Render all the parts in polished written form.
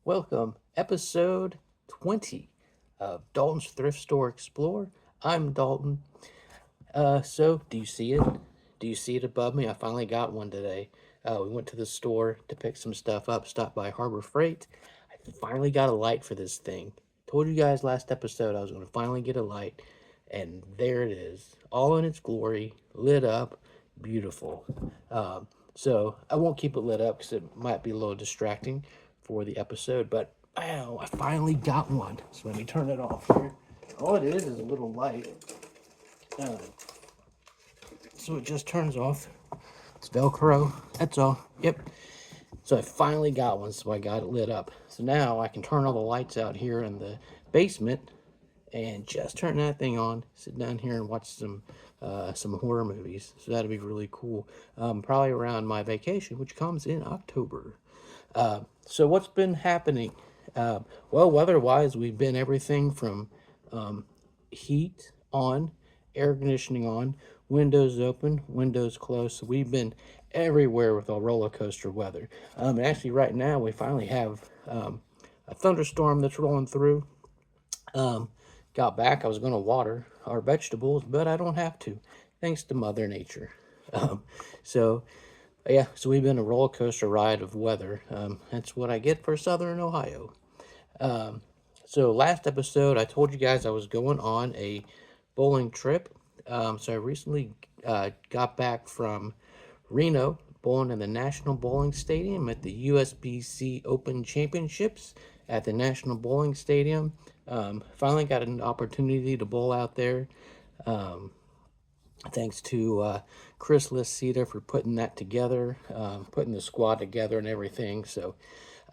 Welcome, episode 20 of Dalton's Thrift Store Explore. I'm Dalton. Do you see it? Do you see it above me? I finally got one today. We went to the store to pick some stuff up, stopped by Harbor Freight. I finally got a light for this thing. Told you guys last episode I was going to finally get a light, and there it is, all in its glory, lit up, beautiful. So I won't keep it lit up because it might be a little distracting for the episode, but wow, I finally got one. So let me turn it off here. All it is a little light. Uh, so it just turns off. It's Velcro. That's all. Yep. So I finally got one, so I got it lit up. So now I can turn all the lights out here in the basement and just turn that thing on, sit down here and watch some horror movies. So that'd be really cool. Probably around my vacation, which comes in October. So what's been happening? Well, weather-wise, we've been everything from heat on, air conditioning on, windows open, windows closed. So we've been everywhere with our roller coaster weather. And actually, right now we finally have a thunderstorm that's rolling through. Um, got back. I was going to water our vegetables, but I don't have to, thanks to Mother Nature. Um, so yeah, so we've been a roller coaster ride of weather. That's what I get for Southern Ohio. So last episode, I told you guys I was going on a bowling trip. So I recently got back from Reno, bowling in the National Bowling Stadium at the USBC Open Championships at the National Bowling Stadium. Finally got an opportunity to bowl out there. Thanks to Chris Cider for putting that together, putting the squad together and everything. So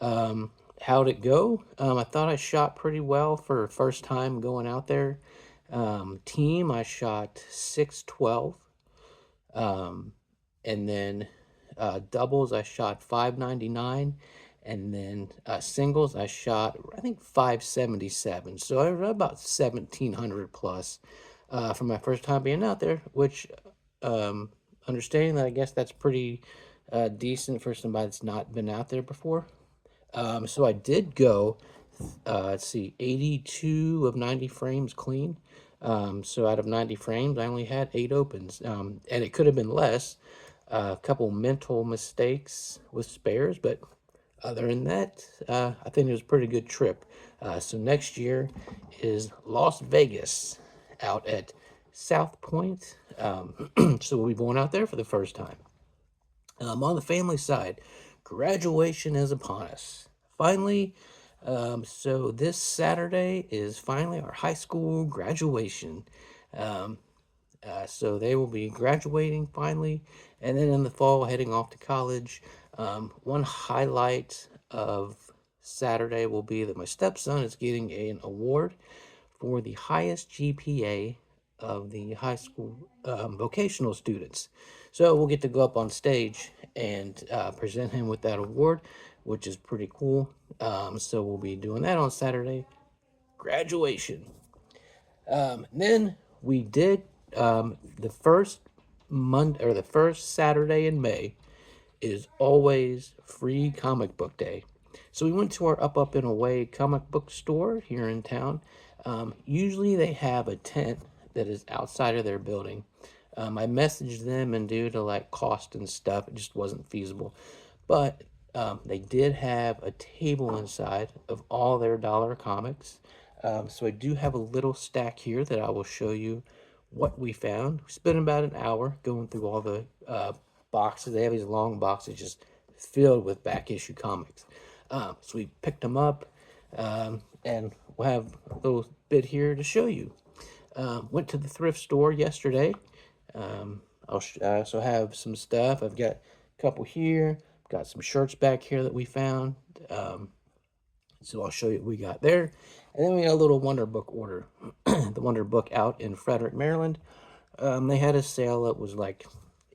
how'd it go? I thought I shot pretty well for first time going out there. Team, I shot 612. And then doubles, I shot 599. And then singles, I shot, I think, 577. So I was about 1700 plus for my first time being out there, which um, understanding that I guess that's pretty decent for somebody that's not been out there before. So I did go, let's see, 82 of 90 frames clean. So out of 90 frames, I only had 8 opens. And it could have been less. A couple mental mistakes with spares, but other than that, I think it was a pretty good trip. So next year is Las Vegas out at South Point. So we'll be going out there for the first time. On the family side, graduation is upon us. Finally, so this Saturday is finally our high school graduation. Um, so they will be graduating finally, and then in the fall, heading off to college. One highlight of Saturday will be that my stepson is getting an award for the highest GPA of the high school vocational students. So we'll get to go up on stage and present him with that award, which is pretty cool. So we'll be doing that on Saturday. Graduation. Then we did the first Monday or the first Saturday in May is always free comic book day. So we went to our Up and Away comic book store here in town. Usually they have a tent that is outside of their building. I messaged them, and due to like cost and stuff, it just wasn't feasible. But they did have a table inside of all their dollar comics. So I do have a little stack here that I will show you what we found. We spent about an hour going through all the boxes. They have these long boxes just filled with back issue comics. So we picked them up, and we'll have a little bit here to show you. Went to the thrift store yesterday. I also have some stuff. I've got a couple here. Got some shirts back here that we found. So I'll show you what we got there. And then we got a little Wonder Book order. The Wonder Book out in Frederick, Maryland. They had a sale that was like,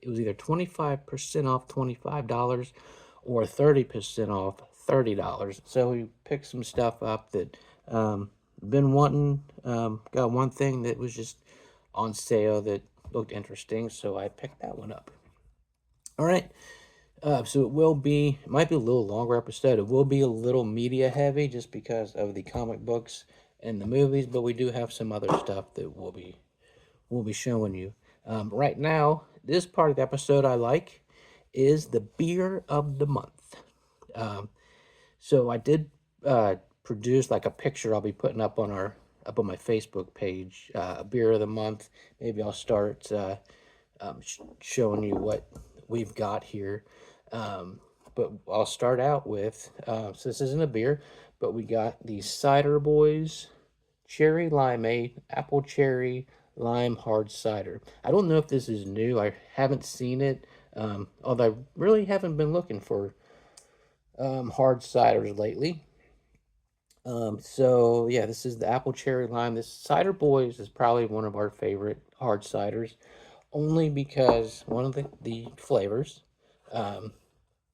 it was either 25% off $25 or 30% off $30. So we picked some stuff up that been wanting. Got one thing that was just on sale that looked interesting, so I picked that one up. All right. So it might be a little longer episode. It will be a little media heavy just because of the comic books and the movies, but we do have some other stuff that we'll be showing you. Right now, this part of the episode I like is the beer of the month. Um, so I did produce like a picture I'll be putting up on my Facebook page, a beer of the month. Maybe I'll start showing you what we've got here. But I'll start out with so this isn't a beer, but we got the Cider Boys Cherry Limeade Apple Cherry Lime Hard Cider. I don't know if this is new. I haven't seen it. Although I really haven't been looking for hard ciders lately. So yeah, this is the apple cherry lime. This Cider Boys is probably one of our favorite hard ciders, only because one of the flavors, um,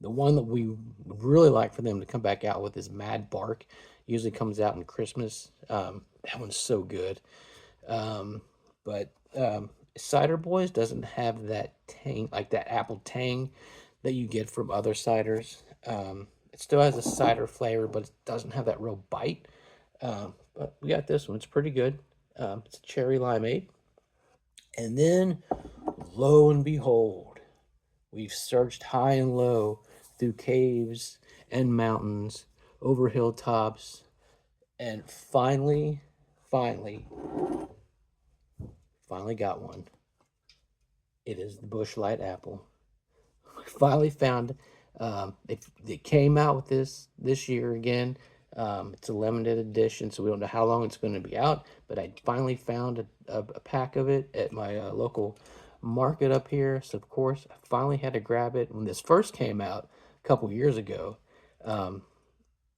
the one that we would really like for them to come back out with is Mad Bark. Usually comes out in Christmas. That one's so good. But Cider Boys doesn't have that tang, like that apple tang that you get from other ciders. It still has a cider flavor, but it doesn't have that real bite. But we got this one. It's pretty good. It's a cherry limeade. And then, lo and behold, we've searched high and low through caves and mountains, over hilltops, and finally got one. It is the Busch Light Apple. We finally found it came out with this year again. It's a limited edition, so we don't know how long it's going to be out. But I finally found a pack of it at my local market up here. So of course, I finally had to grab it when this first came out a couple years ago. Um,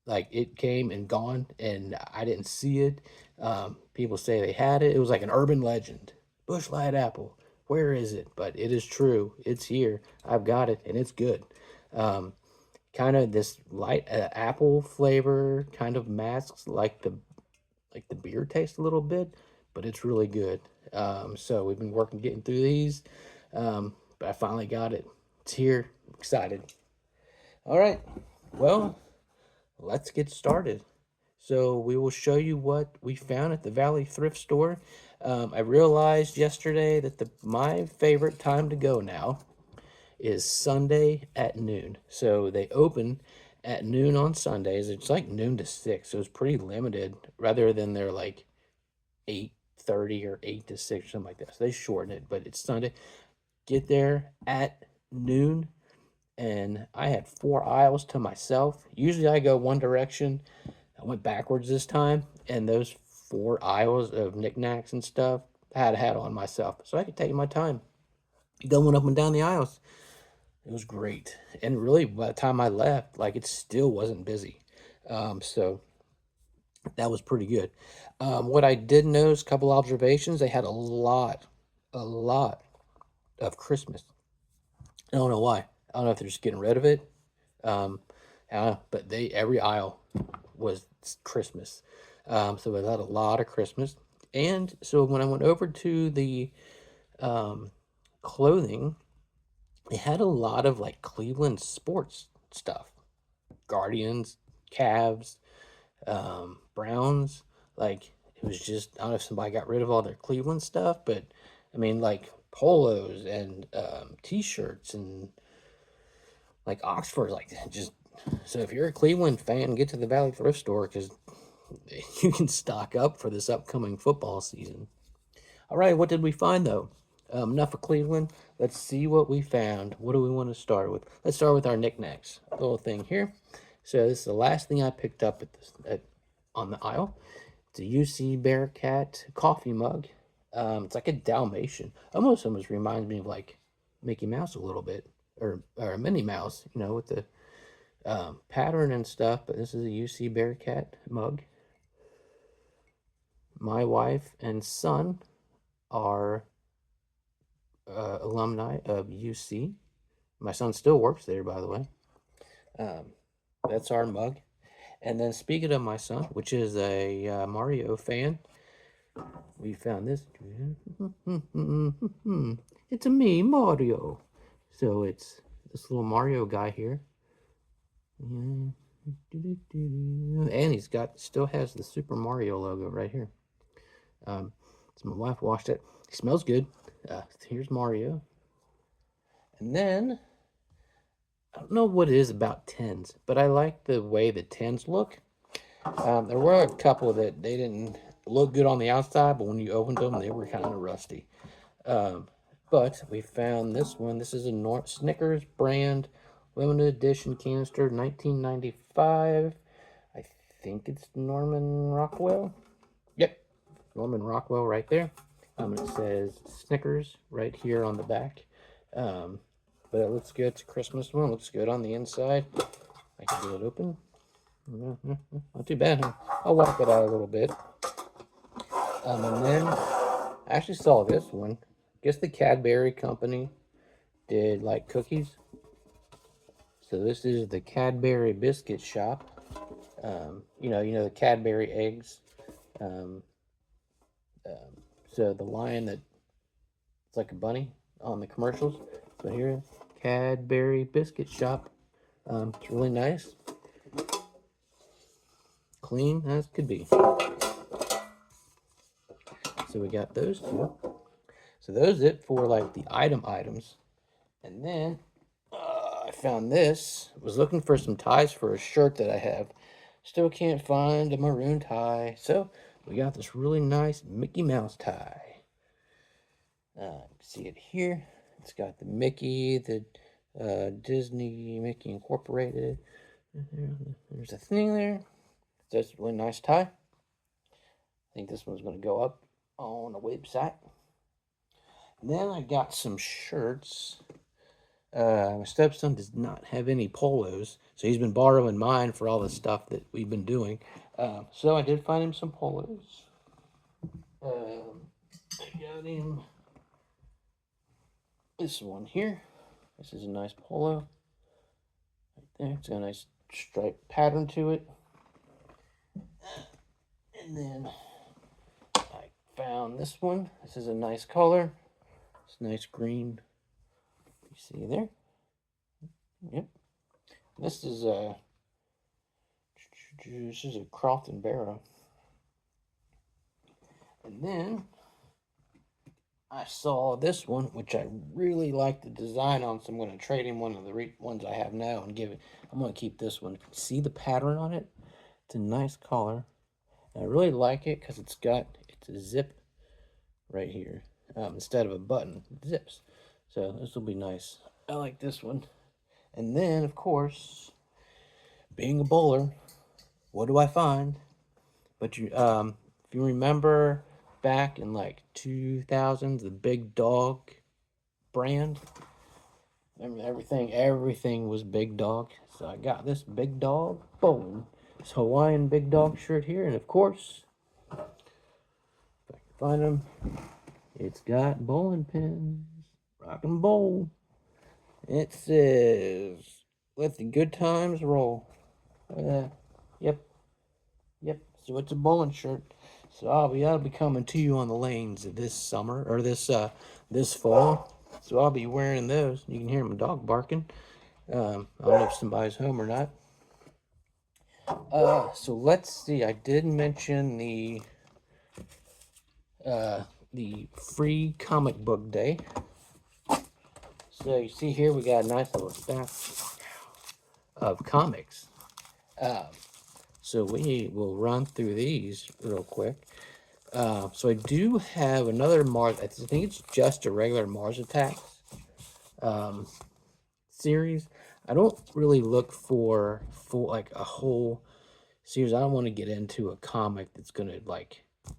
like it came and gone, and I didn't see it. People say they had it. It was like an urban legend. Busch Light Apple. Where is it? But it is true. It's here. I've got it, and it's good. Um, Kind of this light apple flavor kind of masks like the beer taste a little bit, but it's really good. So we've been working getting through these, but I finally got it. It's here. I'm excited. All right. Well, let's get started. So we will show you what we found at the Valley Thrift Store. I realized yesterday that my favorite time to go now is Sunday at noon. So they open at noon on Sundays. It's like noon to 6, so it's pretty limited rather than they're like 8:30 or 8 to 6 or something like that. So they shorten it, but it's Sunday. Get there at noon, and I had 4 aisles to myself. Usually I go one direction. I went backwards this time, and those 4 aisles of knickknacks and stuff I had on myself, so I could take my time going up and down the aisles. It was great. And really, by the time I left, like it still wasn't busy. So that was pretty good. What I did notice, a couple observations, they had a lot of Christmas. I don't know why. I don't know if they're just getting rid of it. Um, but every aisle was Christmas. So they had a lot of Christmas. And so when I went over to the clothing, they had a lot of like Cleveland sports stuff. Guardians, Cavs, Browns. Like it was just I don't know if somebody got rid of all their Cleveland stuff, but I mean like polos and T-shirts and like Oxford, like just so if you're a Cleveland fan, get to the Valley Thrift Store because you can stock up for this upcoming football season. All right, what did we find though? Enough of Cleveland. Let's see what we found. What do we want to start with? Let's start with our knickknacks. A little thing here. So this is the last thing I picked up on the aisle. It's a UC Bearcat coffee mug. It's like a Dalmatian. Almost reminds me of like Mickey Mouse a little bit, or Minnie Mouse, with the pattern and stuff. But this is a UC Bearcat mug. My wife and son are alumni of UC. My son still works there, by the way. That's our mug. And then speaking of my son, which is a Mario fan, we found this. It's a me, Mario. So it's this little Mario guy here. And he's still has the Super Mario logo right here. So my wife washed it. It smells good. Here's Mario. And then, I don't know what it is about tins, but I like the way the tins look. There were a couple that they didn't look good on the outside, but when you opened them, they were kind of rusty. But we found this one. This is a Snickers brand limited edition canister, 1995. I think it's Norman Rockwell. Yep, Norman Rockwell right there. It says Snickers right here on the back. But it looks good. It's a Christmas one. It looks good on the inside. I can get it open. Not too bad, huh? I'll wipe it out a little bit. And then I actually saw this one. I guess the Cadbury company did like cookies. So this is the Cadbury biscuit shop. You know the Cadbury eggs. So the lion that it's like a bunny on the commercials. So here, Cadbury biscuit shop. It's really nice, clean as could be. So we got those two. So those it for like the items. And then I found this. I was looking for some ties for a shirt that I have. Still can't find a maroon tie. So we got this really nice Mickey Mouse tie. You can see it here. It's got the Mickey, the Disney Mickey Incorporated. There's a thing there. That's a really nice tie. I think this one's going to go up on the website. And then I got some shirts. My stepson does not have any polos, so he's been borrowing mine for all the stuff that we've been doing. So I did find him some polos. I got him this one here. This is a nice polo. Right there. It's got a nice striped pattern to it. And then I found this one. This is a nice color. It's nice green. You see there? Yep. This is a Crofton Barrow. And then I saw this one, which I really like the design on, so I'm going to trade him one of the ones I have now and give it. I'm going to keep this one. See the pattern on it? It's a nice color. And I really like it because it's a zip right here instead of a button. It zips. So this will be nice. I like this one. And then, of course, being a bowler, what do I find? But if you remember back in like 2000s, the Big Dog brand. Remember everything was Big Dog. So I got this Big Dog bowling, this Hawaiian Big Dog shirt here, and of course, if I can find them, it's got bowling pins. Rock and bowl. It says, "Let the good times roll." Yep. So it's a bowling shirt. So I'll be coming to you on the lanes this summer or this fall. So I'll be wearing those. You can hear my dog barking. I don't know if somebody's home or not. So let's see. I did mention the free comic book day. So you see here we got a nice little stack of comics. So we will run through these real quick. So I do have another Mars. I think it's just a regular Mars Attacks series. I don't really look for like a whole series. I don't want to get into a comic that's gonna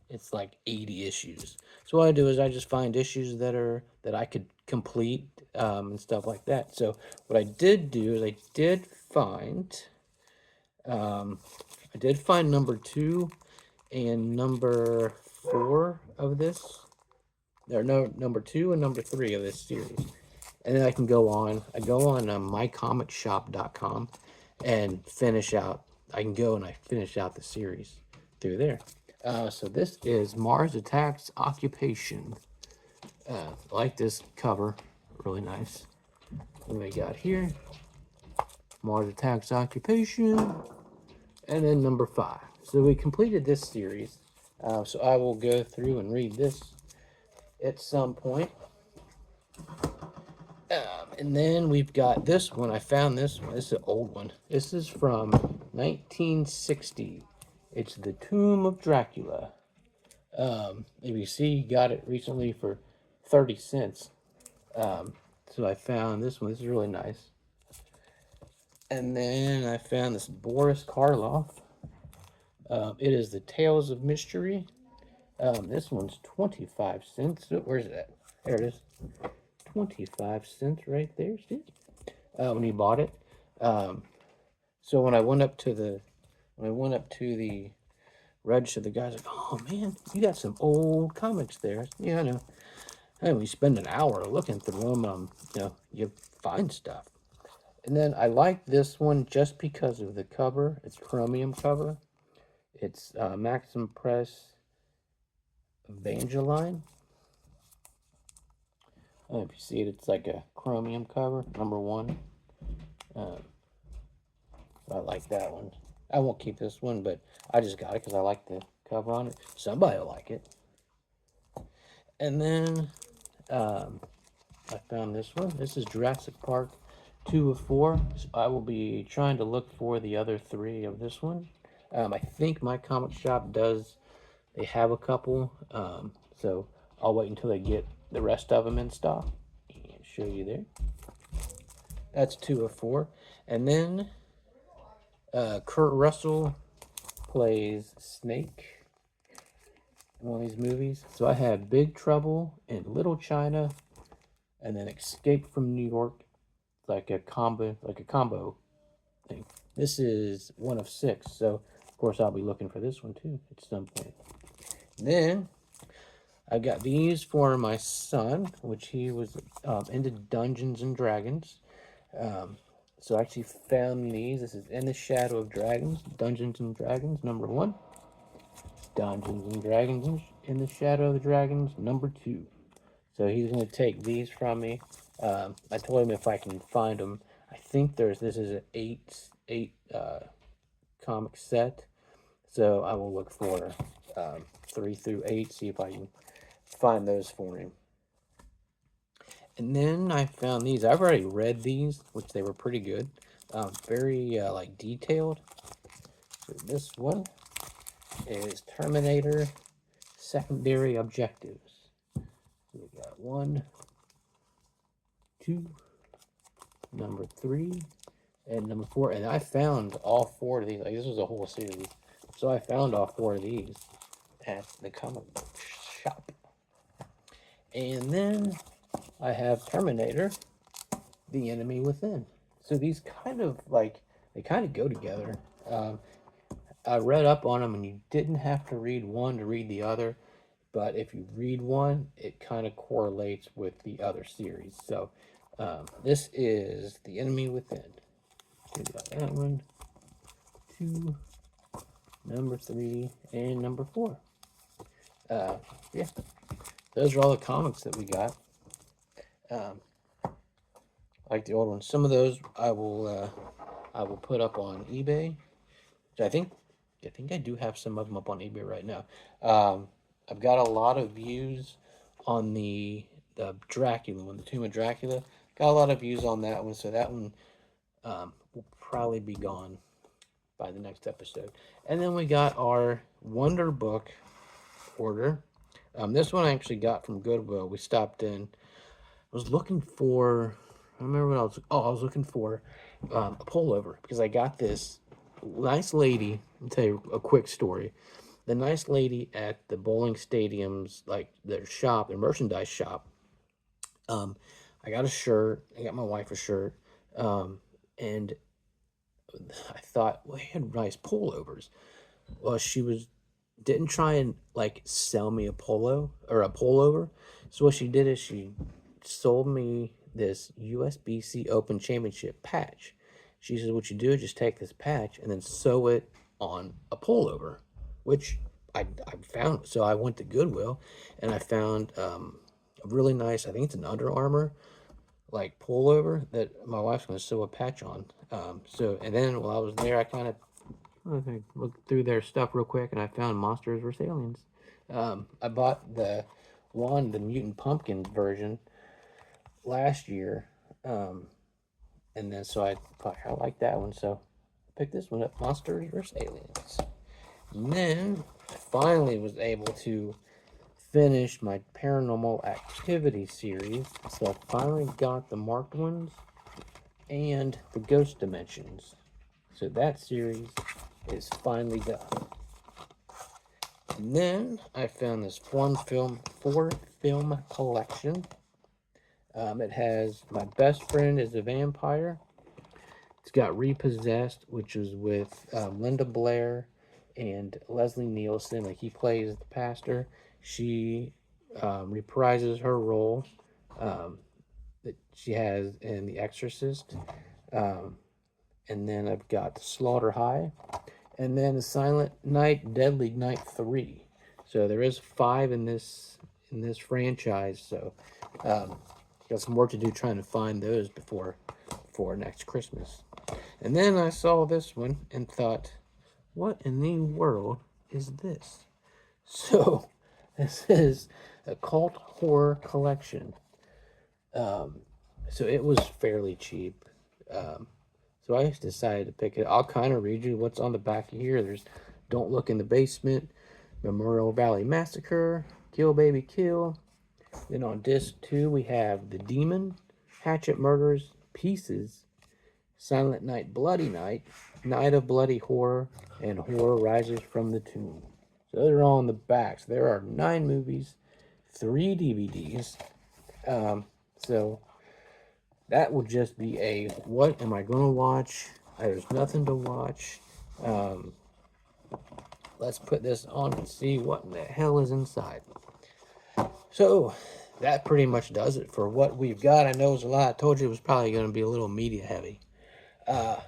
it's like 80 issues. So what I do is I just find issues that I could complete and stuff like that. So what I did do is I did find number 2 and number 4 of this. Number 2 and number 3 of this series. And then I go on mycomicshop.com and finish out. I finish out the series through there. So this is Mars Attacks Occupation. I like this cover, really nice. What we got here? Mars Attacks Occupation. And then number 5. So we completed this series. So I will go through and read this at some point. And then we've got this one. I found this one. This is an old one. This is from 1960. It's The Tomb of Dracula. ABC got it recently for 30 cents. So I found this one. This is really nice. And then I found this Boris Karloff. It is The Tales of Mystery. This one's 25 cents. Where's it at? There it is. 25 cents right there, see? When he bought it. So when I went up to the register, the guy's like, "Oh man, you got some old comics there." Yeah, I know. And we spend an hour looking through them. You find stuff. And then I like this one just because of the cover. It's chromium cover. It's Maxim Press Evangeline. I don't know if you see it. It's like a chromium cover, number 1. I like that one. I won't keep this one, but I just got it because I like the cover on it. Somebody will like it. And then I found this one. This is Jurassic Park 2 of 4. So I will be trying to look for the other 3 of this one. I think my comic shop does. They have a couple. So I'll wait until they get the rest of them in stock and show you there. That's 2 of 4. And then Kurt Russell plays Snake in one of these movies. So I have Big Trouble in Little China, and then Escape from New York, like a combo thing. This is 1 of 6, so of course I'll be looking for this one too at some point. Then I got these for my son, which he was into Dungeons and Dragons. So I actually found these. This is In the Shadow of Dragons, Dungeons and Dragons, number 1. Dungeons and Dragons, In the Shadow of the Dragons, number 2. So he's going to take these from me. I told him if I can find them. I think this is an 8 comic set. So I will look for 3 through 8, see if I can find those for him. And then I found these. I've already read these, which they were pretty good. Very like detailed. So this one is Terminator Secondary Objectives. So we got 1, 2, number 3, and number 4. And I found all 4 of these. Like, this was a whole series. So I found all 4 of these at the comic book shop. And then I have Terminator, The Enemy Within. So these kind of go together. I read up on them, and you didn't have to read one to read the other. But if you read one, it kind of correlates with the other series. So this is The Enemy Within. So we got that one, 2, number 3, and number 4. Yeah, those are all the comics that we got. Like the old ones. Some of those I will put up on eBay. Which I think I do have some of them up on eBay right now. I've got a lot of views on the Dracula one, the Tomb of Dracula. Got a lot of views on that one, so that one will probably be gone by the next episode. And then we got our Wonder Book order. This one I actually got from Goodwill. We stopped in. I was looking for. I remember what I was. Oh, I was looking for a pullover because I got this nice lady. I'll tell you a quick story. The nice lady at the bowling stadium's, like their shop, their merchandise shop. I got a shirt. I got my wife a shirt, and I thought, well, they had nice pullovers. Well, she didn't try and like sell me a polo or a pullover. So what she did is she sold me this USB-C Open Championship patch. She says, what you do is just take this patch and then sew it on a pullover, which I found. So I went to Goodwill and I found a really nice, I think it's an Under Armour like pullover that my wife's going to sew a patch on. And then while I was there, I kind of looked through their stuff real quick, and I found Monsters vs. Aliens. I bought the Mutant Pumpkin version last year, and then so I thought I like that one, so I picked this one up, Monsters vs. Aliens. And then I finally was able to finish my Paranormal Activity series, so I finally got the marked ones and the Ghost Dimensions. So that series is finally done. And then I found this four-film collection. It has My Best Friend is a Vampire. It's got Repossessed, which is with Linda Blair and Leslie Nielsen. Like, he plays the pastor. She reprises her role that she has in The Exorcist. And then I've got Slaughter High. And then Silent Night, Deadly Night 3. So there is 5 in this franchise. So got some work to do trying to find those before next Christmas. And then I saw this one and thought, what in the world is this? So this is a cult horror collection. So it was fairly cheap. So I just decided to pick it. I'll kind of read you what's on the back of here. There's Don't Look in the Basement, Memorial Valley Massacre, Kill Baby Kill. Then on disc 2 we have The Demon, Hatchet Murders, Pieces, Silent Night, Bloody Night, Night of Bloody Horror, and Horror Rises from the Tomb. So those are all on the back. So there are 9 movies, 3 DVDs. So that will just be a, what am I going to watch? There's nothing to watch. Let's put this on and see what in the hell is inside. So that pretty much does it for what we've got. I know it's a lot. I told you it was probably going to be a little media heavy.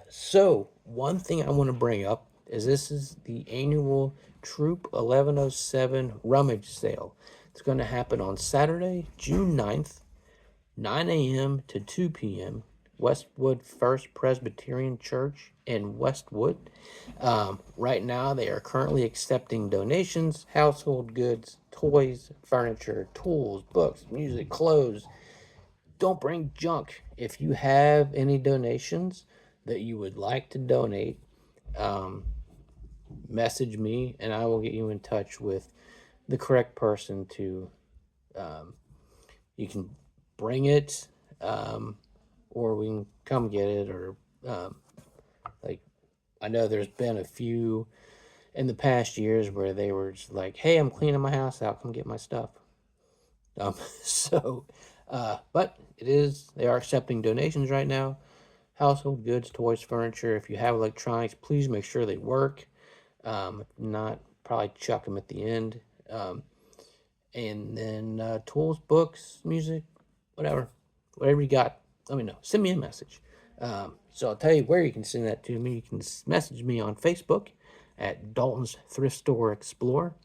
So one thing I want to bring up is this is the annual Troop 1107 rummage sale. It's going to happen on Saturday, June 9th, 9 a.m. to 2 p.m. Westwood First Presbyterian Church in Westwood. Right now, they are currently accepting donations, household goods, toys, furniture, tools, books, music, clothes. Don't bring junk. If you have any donations that you would like to donate, message me and I will get you in touch with the correct person to, you can bring it, or we can come get it, or like, I know there's been a few in the past years where they were just like, hey, I'm cleaning my house out, come get my stuff. But they are accepting donations right now. Household goods, toys, furniture. If you have electronics, please make sure they work. If not, probably chuck them at the end. And then tools, books, music, whatever you got, let me know. Send me a message. So I'll tell you where you can send that to me. You can message me on Facebook at Dalton's Thrift Store Explore.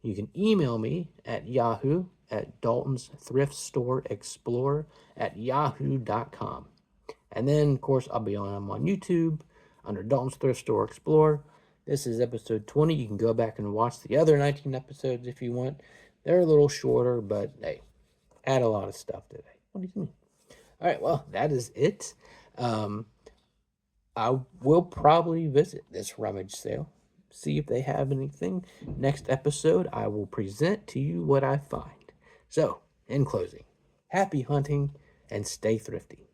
You can email me at Yahoo at Dalton's Thrift Store Explore at yahoo.com. And then, of course, I'm on YouTube under Dalton's Thrift Store Explore. This is episode 20. You can go back and watch the other 19 episodes if you want. They're a little shorter, but hey, add a lot of stuff today. What do you mean? All right, well, that is it. I will probably visit this rummage sale, see if they have anything. Next episode, I will present to you what I find. So, in closing, happy hunting and stay thrifty.